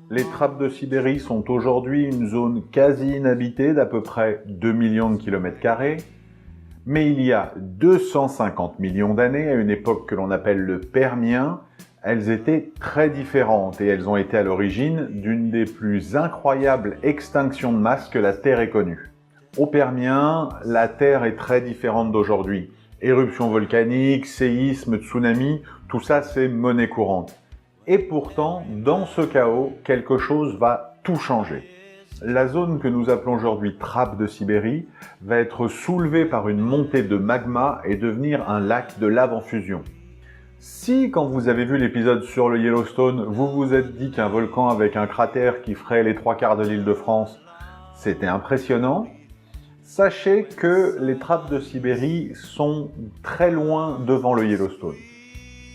Les trappes de Sibérie sont aujourd'hui une zone quasi inhabitée d'à peu près 2 millions de kilomètres carrés. Mais il y a 250 millions d'années, à une époque que l'on appelle le Permien, elles étaient très différentes et elles ont été à l'origine d'une des plus incroyables extinctions de masse que la Terre ait connue. Au Permien, la Terre est très différente d'aujourd'hui. Éruptions volcaniques, séismes, tsunamis, tout ça c'est monnaie courante. Et pourtant, dans ce chaos, quelque chose va tout changer. La zone que nous appelons aujourd'hui trappe de Sibérie va être soulevée par une montée de magma et devenir un lac de lave en fusion. Si, quand vous avez vu l'épisode sur le Yellowstone, vous vous êtes dit qu'un volcan avec un cratère qui ferait les 3/4 de l'Île-de-France, c'était impressionnant, sachez que les trappes de Sibérie sont très loin devant le Yellowstone.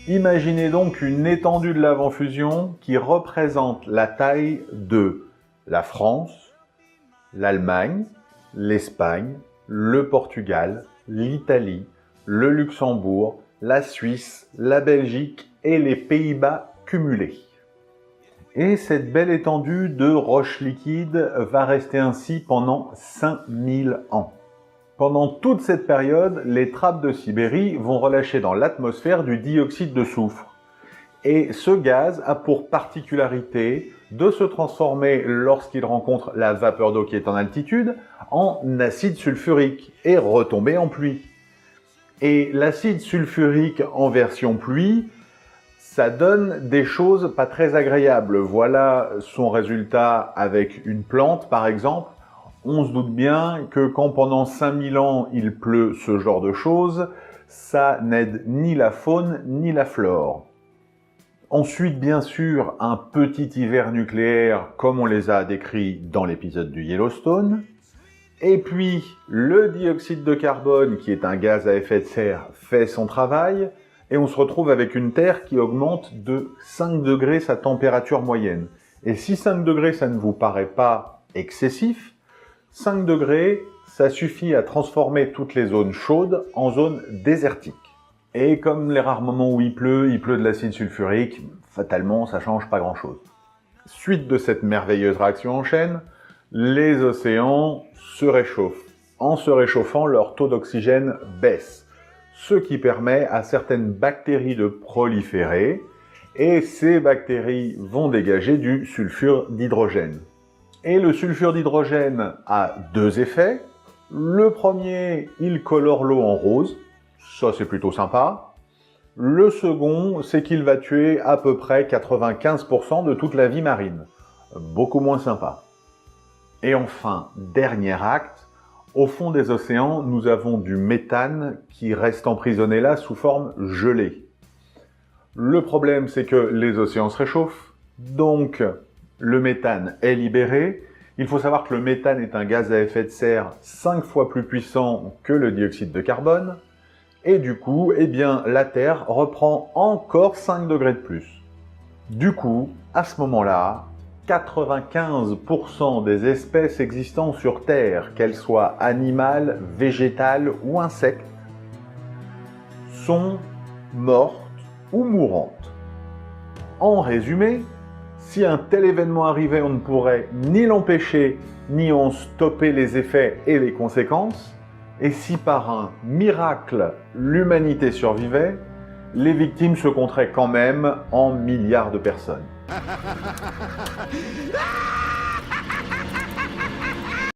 Imaginez donc une étendue de lave en fusion qui représente la taille de la France, l'Allemagne, l'Espagne, le Portugal, l'Italie, le Luxembourg, la Suisse, la Belgique et les Pays-Bas cumulés. Et cette belle étendue de roches liquides va rester ainsi pendant 5000 ans. Pendant toute cette période, les trappes de Sibérie vont relâcher dans l'atmosphère du dioxyde de soufre. Et ce gaz a pour particularité de se transformer, lorsqu'il rencontre la vapeur d'eau qui est en altitude, en acide sulfurique et retomber en pluie. Et l'acide sulfurique en version pluie, ça donne des choses pas très agréables. Voilà son résultat avec une plante, par exemple. On se doute bien que quand pendant 5000 ans il pleut ce genre de choses, ça n'aide ni la faune ni la flore. Ensuite, bien sûr, un petit hiver nucléaire comme on les a décrits dans l'épisode du Yellowstone. Et puis, le dioxyde de carbone, qui est un gaz à effet de serre, fait son travail. Et on se retrouve avec une Terre qui augmente de 5 degrés sa température moyenne. Et si 5 degrés, ça ne vous paraît pas excessif, 5 degrés, ça suffit à transformer toutes les zones chaudes en zones désertiques. Et comme les rares moments où il pleut de l'acide sulfurique, fatalement, ça change pas grand-chose. Suite de cette merveilleuse réaction en chaîne, les océans se réchauffent. En se réchauffant, leur taux d'oxygène baisse, ce qui permet à certaines bactéries de proliférer, et ces bactéries vont dégager du sulfure d'hydrogène. Et le sulfure d'hydrogène a deux effets. Le premier, il colore l'eau en rose. Ça, c'est plutôt sympa. Le second, c'est qu'il va tuer à peu près 95% de toute la vie marine. Beaucoup moins sympa. Et enfin, dernier acte, au fond des océans, nous avons du méthane qui reste emprisonné là sous forme gelée. Le problème, c'est que les océans se réchauffent, donc le méthane est libéré. Il faut savoir que le méthane est un gaz à effet de serre 5 fois plus puissant que le dioxyde de carbone. Et du coup, eh bien, la Terre reprend encore 5 degrés de plus. Du coup, à ce moment-là, 95% des espèces existant sur Terre, qu'elles soient animales, végétales ou insectes, sont mortes ou mourantes. En résumé, si un tel événement arrivait, on ne pourrait ni l'empêcher, ni en stopper les effets et les conséquences. Et si par un miracle, l'humanité survivait, les victimes se compteraient quand même en milliards de personnes.